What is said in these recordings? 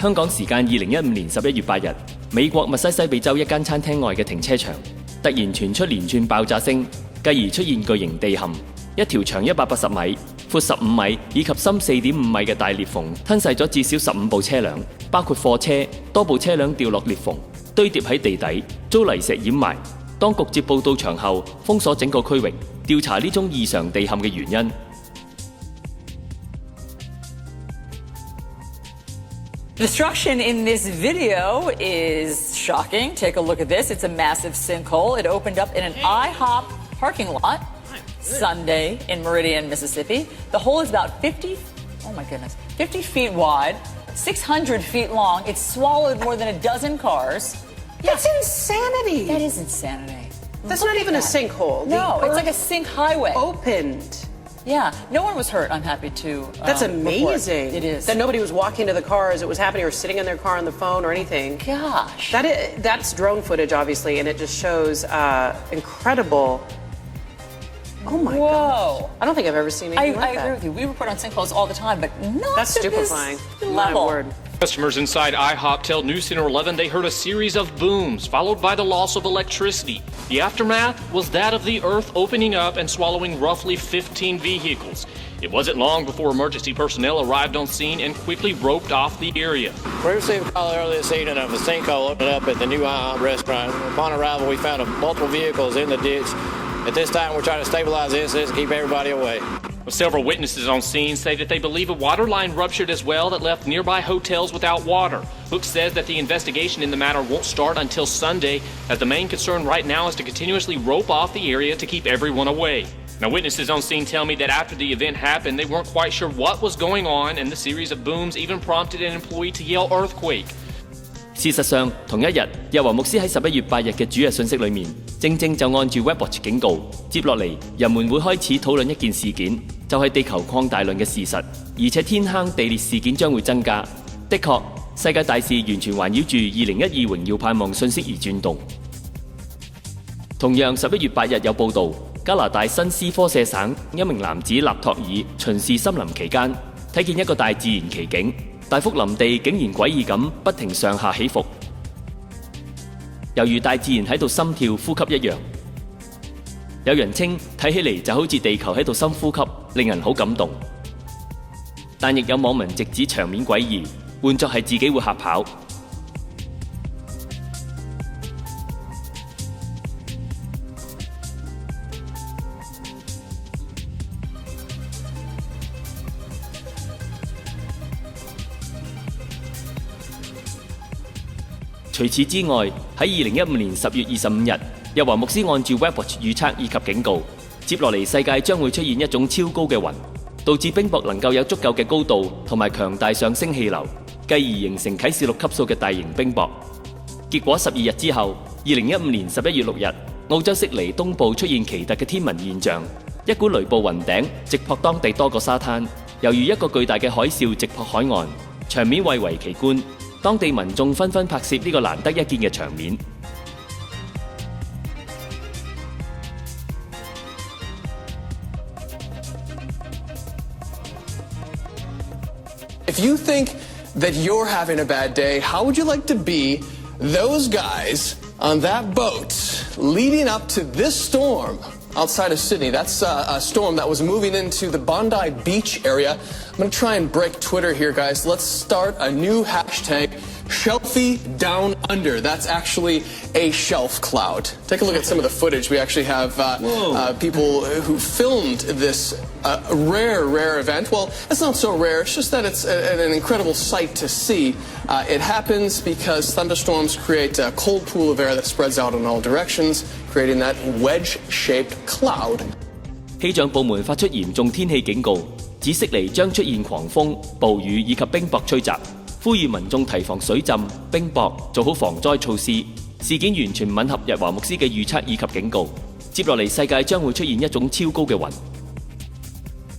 香港時間2015年11月8日，美國密西西比州一間餐廳外嘅停車場突然傳出連串爆炸聲，繼而出現巨型地陷，一條長180米、闊15米以及深4.5米嘅大裂縫吞噬咗至少15部車輛，包括貨車，多部車輛掉落裂縫，堆疊喺地底，遭泥石掩埋。當局接報到場後，封鎖整個區域，調查呢宗異常地陷嘅原因。The destruction in this video is shocking. Take a look at this. It's a massive sinkhole. It opened up in an IHOP parking lot Sunday in Meridian, Mississippi. The hole is about 50 feet wide, 600 feet long. It swallowed more than a dozen cars. That's insanity. That is insanity. That's not even a sinkhole. No, it's like a sink highway. Opened. Yeah, no one was hurt, I'm happy to That's amazing. Report. It is. That nobody was walking to the car as it was happening or sitting in their car on the phone or anything. Gosh. That's drone footage, obviously, and it just shows incredible... Oh my God. I don't think I've ever seen anything like that. I agree with you. We report on sinkholes all the time, but not That's to stupefying. This My level. word. Customers inside IHOP tell News Center 11 they heard a series of booms, followed by the loss of electricity. The aftermath was that of the earth opening up and swallowing roughly 15 vehicles. It wasn't long before emergency personnel arrived on scene and quickly roped off the area. We received a call earlier this evening of a sinkhole opening up at the new IHOP restaurant. Upon arrival, we found multiple vehicles in the ditch. At this time, we're trying to stabilize the incident and keep everybody away. Several witnesses on scene say that they believe a water line ruptured as well that left nearby hotels without water. Hook says that the investigation in the matter won't start until Sunday, as the main concern right now is to continuously rope off the area to keep everyone away. Now, witnesses on scene tell me that after the event happened, they weren't quite sure what was going on, and the series of booms even prompted an employee to yell earthquake. 事實上，同一日，日華牧師喺11月8日嘅主日信息裏面，正就按住 WebWatch 警告，接落嚟人們會開始討論一件事件，就係地球擴大論嘅事實，而且天坑地裂事件將會增加。的確，世界大事完全環繞住2012榮耀盼望信息而轉動。同樣11月8日有報導，加拿大新斯科舍省一名男子納托爾巡視森林期間，睇見一個大自然奇景。大幅林地竟然詭異咁不停上下起伏，猶如大自然喺度心跳呼吸一樣。有人稱睇起嚟就好似地球喺度深呼吸，令人好感動。但亦有網民直指場面詭異，換作係自己會嚇跑。除此之外，喺2015年10月25日，日華牧師按照 WebWatch 預測以及警告，接落嚟世界將會出現一種超高嘅雲，導致冰雹能夠有足夠嘅高度同埋強大上升氣流，繼而形成啟示錄級數嘅大型冰雹。結果12日之後，2015年11月6日，澳洲悉尼東部出現奇特嘅天文現象，一股雷暴雲頂直撲當地多個沙灘，猶如一個巨大嘅海嘯直撲海岸，場面蔚為奇觀。當地民眾紛紛拍攝呢個難得一見嘅場面。If you think that you're having a bad day, how would you like to be those guys on that boat leading up to this storm outside of Sydney? That's a storm that was moving into the Bondi Beach area. I'm going to try and break Twitter here, guys. Let's start a new hashtag, Shelfie Down Under. That's actually a shelf cloud. Take a look at some of the footage. We actually have people who filmed this rare event. Well, it's not so rare. It's just that it's an incredible sight to see. It happens because thunderstorms create a cold pool of air that spreads out in all directions, creating that wedge-shaped cloud. 氣象部門發出嚴重天氣警告，指悉尼將出現狂風、暴雨以及冰雹吹襲，呼籲民眾提防水浸、冰雹，做好防災措施。事件完全吻合日華牧師嘅預測以及警告。接落嚟世界將會出現一種超高嘅雲。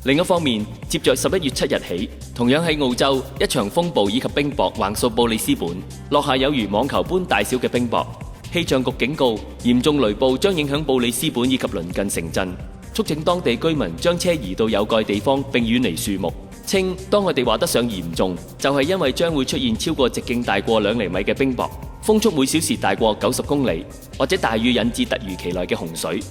另一方面，接着11月7日起，同樣喺澳洲，一場風暴以及冰雹橫掃布里斯本，落下有如網球般大小嘅冰雹。氣象局警告，嚴重雷暴將影響布里斯本以及鄰近城鎮，促請當地居民將車移到有蓋地方並遠離樹木。稱當佢哋話得上嚴重，就係因為將會出現超過直徑大過2厘米嘅冰雹，風速每小時大過90公里，或者大雨引致突如其來嘅洪水。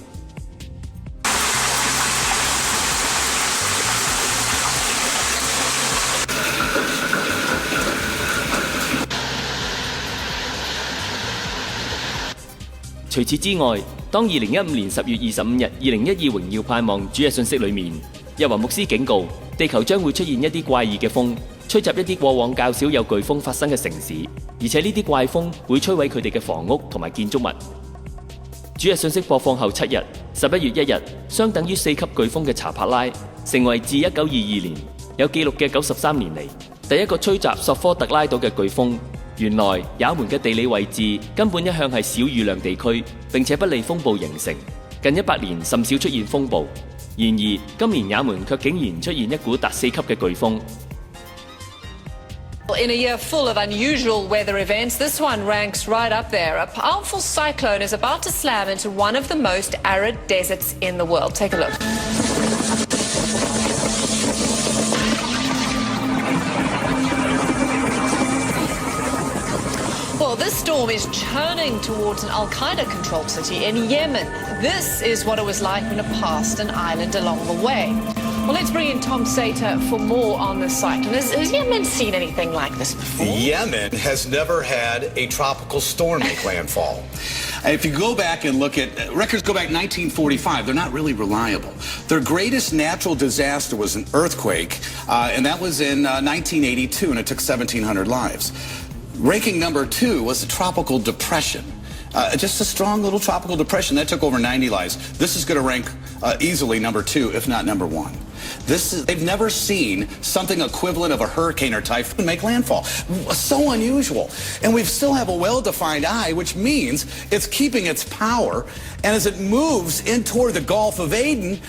除此之外，當2015年10月25日2012榮耀盼望主日信息裏面，日華牧師警告地球將會出現一啲怪異嘅風，吹襲一啲過往較少有颶風發生嘅城市，而且呢啲怪風會摧毀佢哋嘅房屋同埋建築物。主日信息播放後7日，11月1日，相等於4級颶風嘅查帕拉，成為自1922年有記錄嘅93年嚟第一個吹襲索科特拉島嘅颶風。原來也門嘅地理位置根本一向係小雨量地區，並且不利風暴形成。近100年甚少出現風暴，然而今年也門卻竟然出現一股達4級嘅颶風。In a year full of unusual weather events, this one ranks right up there. A powerful cyclone is about to slam into one of the most arid deserts in the world. Take a look. Well, this storm is churning towards an al-Qaeda-controlled city in Yemen. This is what it was like when it passed an island along the way. Well, let's bring in Tom Sater for more on this cyclone. Has Yemen seen anything like this before? Yemen has never had a tropical storm make landfall. If you go back and look at records, go back 1945, they're not really reliable. Their greatest natural disaster was an earthquake, and that was in 1982, and it took 1,700 lives. Ranking number 2 was a tropical depression. Just a strong little tropical depression that took over 90 lives. This is going to rank easily number 2, if not number 1. They've never seen something equivalent of a hurricane or typhoon make landfall. So unusual. And we still have a well-defined eye, which means it's keeping its power. And as it moves in toward the Gulf of Aden,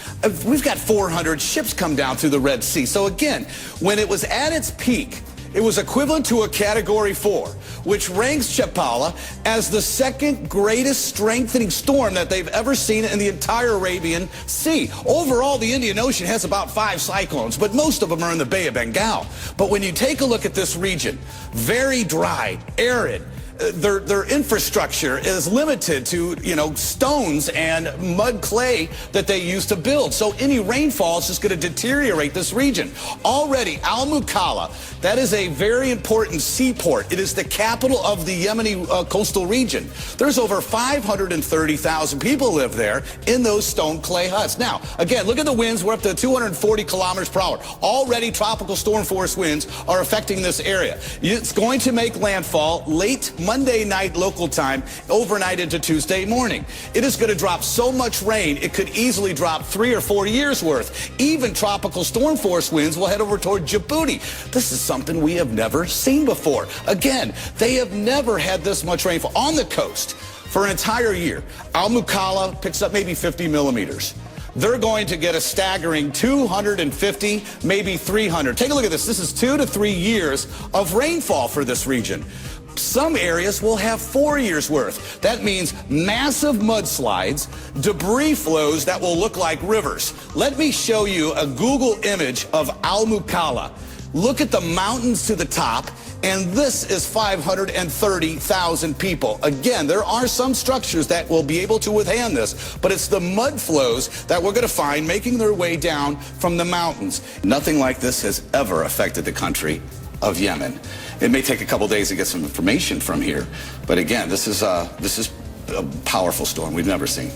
we've got 400 ships come down through the Red Sea. So again, when it was at its peak, it was equivalent to a Category 4, which ranks Chapala as the second greatest strengthening storm that they've ever seen in the entire Arabian Sea. Overall, the Indian Ocean has about 5 cyclones, but most of them are in the Bay of Bengal. But when you take a look at this region, very dry, arid, their infrastructure is limited to, stones and mud clay that they use to build. So any rainfall is just going to deteriorate this region. Already, Al-Mukalla, that is a very important seaport. It is the capital of the Yemeni coastal region. There's over 530,000 people live there in those stone clay huts. Now, again, look at the winds. We're up to 240 kilometers per hour. Already tropical storm force winds are affecting this area. It's going to make landfall late Monday night local time, overnight into Tuesday morning. It is going to drop so much rain, it could easily drop 3 or 4 years worth. Even tropical storm force winds will head over toward Djibouti. This is something we have never seen before. Again, they have never had this much rainfall on the coast for an entire year. Al-Mukalla picks up maybe 50 millimeters. They're going to get a staggering 250, maybe 300. Take a look at this. This is 2 to 3 years of rainfall for this region. Some areas will have 4 years worth. That means massive mudslides, debris flows that will look like rivers. Let me show you a Google image of Al-Mukalla. Look at the mountains to the top, and this is 530,000 people. Again, there are some structures that will be able to withstand this, but it's the mud flows that we're going to find making their way down from the mountains. Nothing like this has ever affected the country of Yemen. It may take a couple days to get some information from here, but again, this is a powerful storm we've never seen.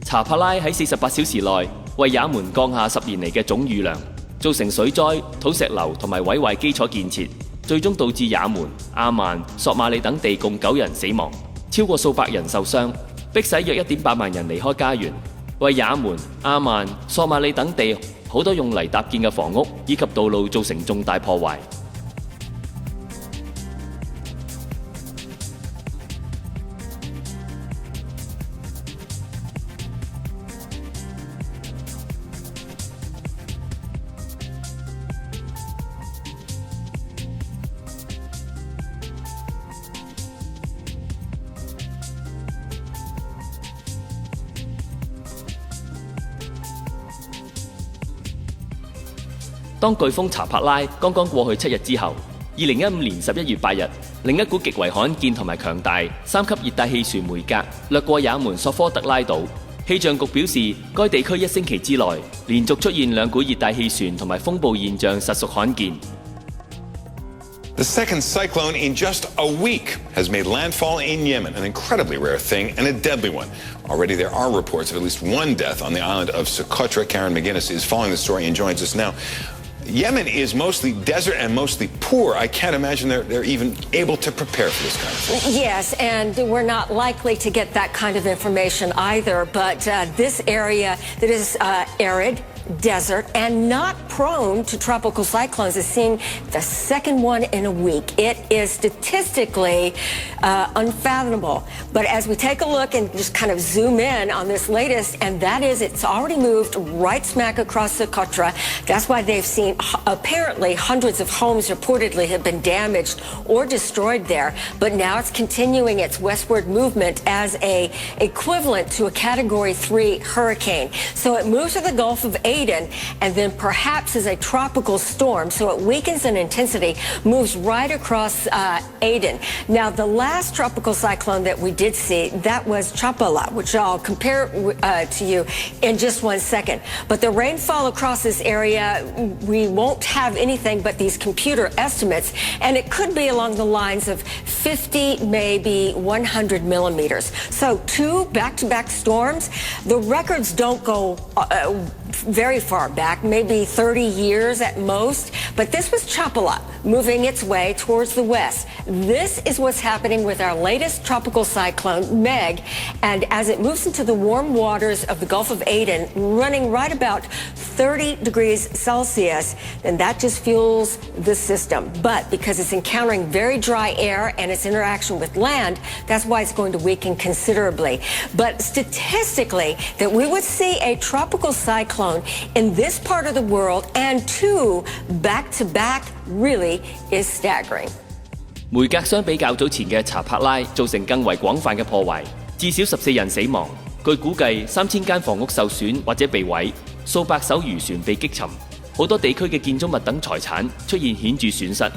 查帕拉喺48小時內為也門降下10年嚟嘅總雨量，造成水災、土石流同埋毀壞基礎建設，最終導致也門、阿曼、索馬里等地共9人死亡，超過數百人受傷，迫使約1.8萬人離開家園，為也門、阿曼、索馬里等地好多用嚟搭建嘅房屋以及道路造成重大破壞。當颶風查帕拉剛剛過去7日之後，2015年11月8日，另一股極為罕見同埋強大3級熱帶氣旋梅格掠過也門索科特拉島。氣象局表示，該地區1星期之內連續出現2股熱帶氣旋同埋風暴現象，實屬罕見。The second cyclone in just a week has made landfall in Yemen, an incredibly rare thing and a deadly one. Already there are reports of at least one death on the island of Socotra. Karen McGuinness is following the story and joins us now. Yemen is mostly desert and mostly poor. I can't imagine they're even able to prepare for this kind of thing. Yes, and we're not likely to get that kind of information either, but this area that is arid, desert, and not prone to tropical cyclones is seeing the second one in a week. It is statistically unfathomable. But as we take a look and just kind of zoom in on this latest, and that is it's already moved right smack across Socotra. That's why they've seen apparently hundreds of homes reportedly have been damaged or destroyed there. But now it's continuing its westward movement as a equivalent to a Category 3 hurricane. So it moves to the Gulf of Aden and then perhaps as a tropical storm. So it weakens in intensity, moves right across Aden. Now, the last tropical cyclone that we did see, that was Chapala, which I'll compare to you in just 1 second. But the rainfall across this area, we won't have anything but these computer estimates, and it could be along the lines of 50, maybe 100 millimeters. So 2 back-to-back storms. The records don't go very far back, maybe 30 years at most, but this was Chapala moving its way towards the west. This is what's happening with our latest tropical cyclone, Meg, and as it moves into the warm waters of the Gulf of Aden, running right about 30 degrees Celsius, then that just fuels the system. But because it's encountering very dry air and its interaction with land, that's why it's going to weaken considerably. But statistically, that we would see a tropical cyclone in this part of the world and 2 back-to-back really is staggering. 梅格相比較早前嘅查帕拉造成更為廣泛嘅破壞，至少14人死亡。據估計，3000間房屋受損或者被毀，數百艘漁船被擊沉，好多地區嘅建築物等財產出現顯著損失。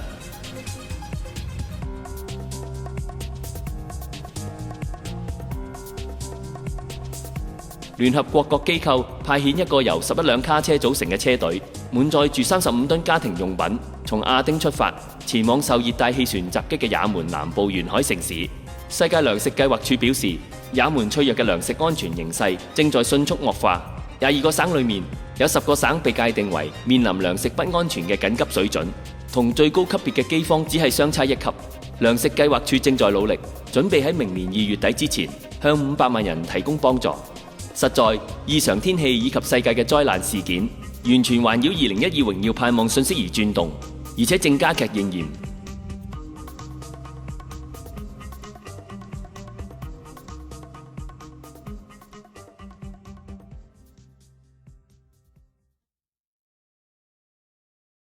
聯合國各機構派遣一個由11輛卡車組成嘅車隊，滿載住35噸家庭用品，從亞丁出發，前往受熱帶氣旋襲擊嘅也門南部沿海城市。世界糧食計劃署表示，也門脆弱嘅糧食安全形勢正在迅速惡化。22個省裏面有10個省被界定為面臨糧食不安全嘅緊急水準，同最高級別嘅饑荒只係相差1級。糧食計劃署正在努力，準備喺明年2月底之前向500萬人提供幫助。實在異常天氣以及世界嘅災難事件，完全環繞2012榮耀盼望信息而轉動，而且正加劇應驗。